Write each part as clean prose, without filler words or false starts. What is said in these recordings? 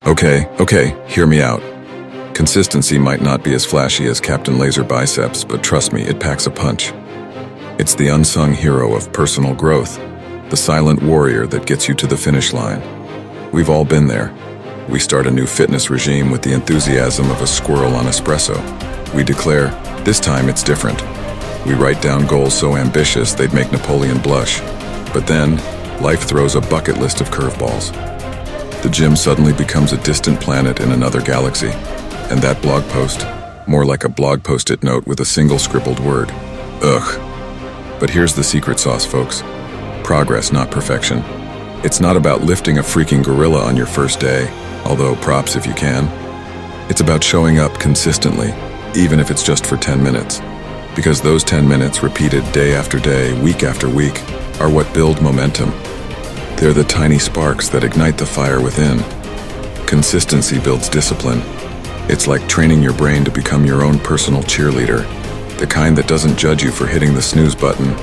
Okay, hear me out. Consistency might not be as flashy as Captain Laser Biceps, but trust me, it packs a punch. It's the unsung hero of personal growth, the silent warrior that gets you to the finish line. We've all been there. We start a new fitness regime with the enthusiasm of a squirrel on espresso. We declare, this time it's different. We write down goals so ambitious they'd make Napoleon blush. But then, life throws a bucket list of curveballs. The gym suddenly becomes a distant planet in another galaxy. And that blog post, more like a blog post-it note with a single scribbled word. Ugh. But here's the secret sauce, folks. Progress, not perfection. It's not about lifting a freaking gorilla on your first day, although props if you can. It's about showing up consistently, even if it's just for 10 minutes. Because those 10 minutes, repeated day after day, week after week, are what build momentum. They're the tiny sparks that ignite the fire within. Consistency builds discipline. It's like training your brain to become your own personal cheerleader, the kind that doesn't judge you for hitting the snooze button.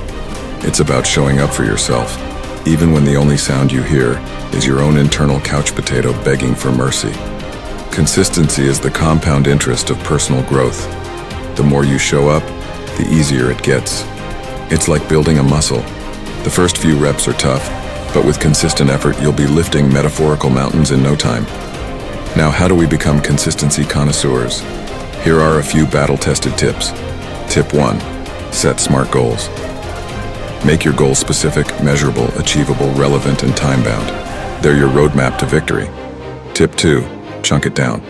It's about showing up for yourself, even when the only sound you hear is your own internal couch potato begging for mercy. Consistency is the compound interest of personal growth. The more you show up, the easier it gets. It's like building a muscle. The first few reps are tough, but with consistent effort, you'll be lifting metaphorical mountains in no time. Now, how do we become consistency connoisseurs? Here are a few battle-tested tips. Tip 1. Set smart goals. Make your goals specific, measurable, achievable, relevant, and time-bound. They're your roadmap to victory. Tip 2. Chunk it down.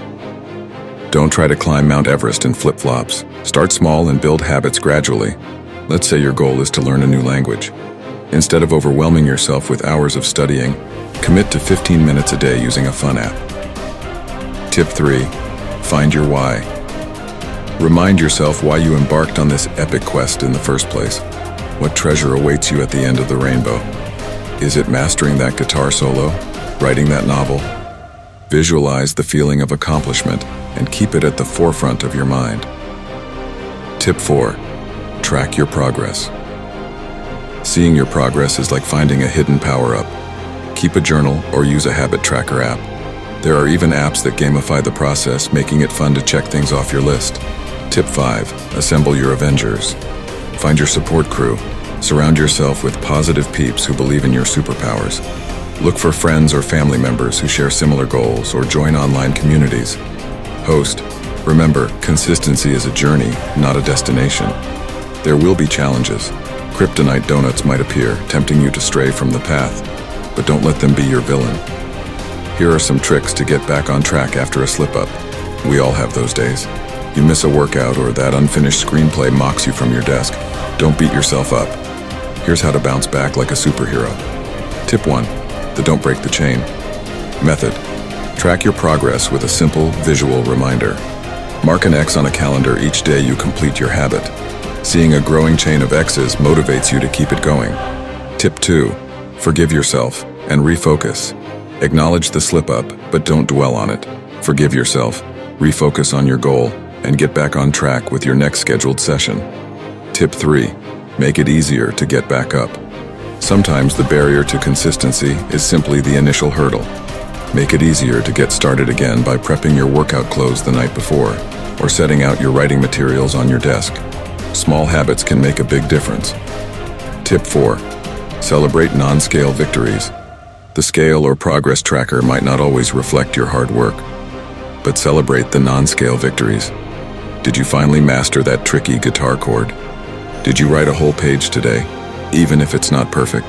Don't try to climb Mount Everest in flip-flops. Start small and build habits gradually. Let's say your goal is to learn a new language. Instead of overwhelming yourself with hours of studying, commit to 15 minutes a day using a fun app. Tip 3. Find your why. Remind yourself why you embarked on this epic quest in the first place. What treasure awaits you at the end of the rainbow? Is it mastering that guitar solo? Writing that novel? Visualize the feeling of accomplishment and keep it at the forefront of your mind. Tip 4. Track your progress. Seeing your progress is like finding a hidden power-up. Keep a journal or use a habit tracker app. There are even apps that gamify the process, making it fun to check things off your list. Tip 5. Assemble your Avengers. Find your support crew. Surround yourself with positive peeps who believe in your superpowers. Look for friends or family members who share similar goals or join online communities. Host. Remember, consistency is a journey, not a destination. There will be challenges. Kryptonite donuts might appear, tempting you to stray from the path, but don't let them be your villain. Here are some tricks to get back on track after a slip-up. We all have those days. You miss a workout or that unfinished screenplay mocks you from your desk. Don't beat yourself up. Here's how to bounce back like a superhero. Tip 1. The don't break the chain method. Track your progress with a simple visual reminder. Mark an X on a calendar each day you complete your habit. Seeing a growing chain of X's motivates you to keep it going. Tip 2. Forgive yourself and refocus. Acknowledge the slip-up, but don't dwell on it. Forgive yourself, refocus on your goal, and get back on track with your next scheduled session. Tip 3. Make it easier to get back up. Sometimes the barrier to consistency is simply the initial hurdle. Make it easier to get started again by prepping your workout clothes the night before, or setting out your writing materials on your desk. Small habits can make a big difference. Tip 4. Celebrate non-scale victories. The scale or progress tracker might not always reflect your hard work, but celebrate the non-scale victories. Did you finally master that tricky guitar chord? Did you write a whole page today, even if it's not perfect?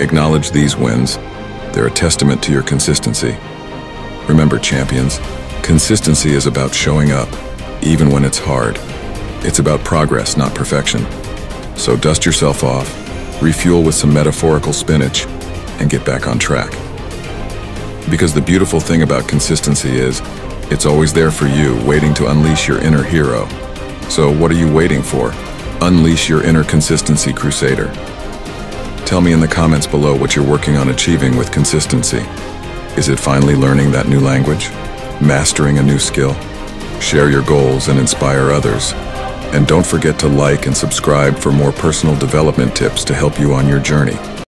Acknowledge these wins. They're a testament to your consistency. Remember, champions, consistency is about showing up, even when it's hard. It's about progress, not perfection. So dust yourself off, refuel with some metaphorical spinach, and get back on track. Because the beautiful thing about consistency is, it's always there for you, waiting to unleash your inner hero. So what are you waiting for? Unleash your inner consistency crusader. Tell me in the comments below what you're working on achieving with consistency. Is it finally learning that new language? Mastering a new skill? Share your goals and inspire others. And don't forget to like and subscribe for more personal development tips to help you on your journey.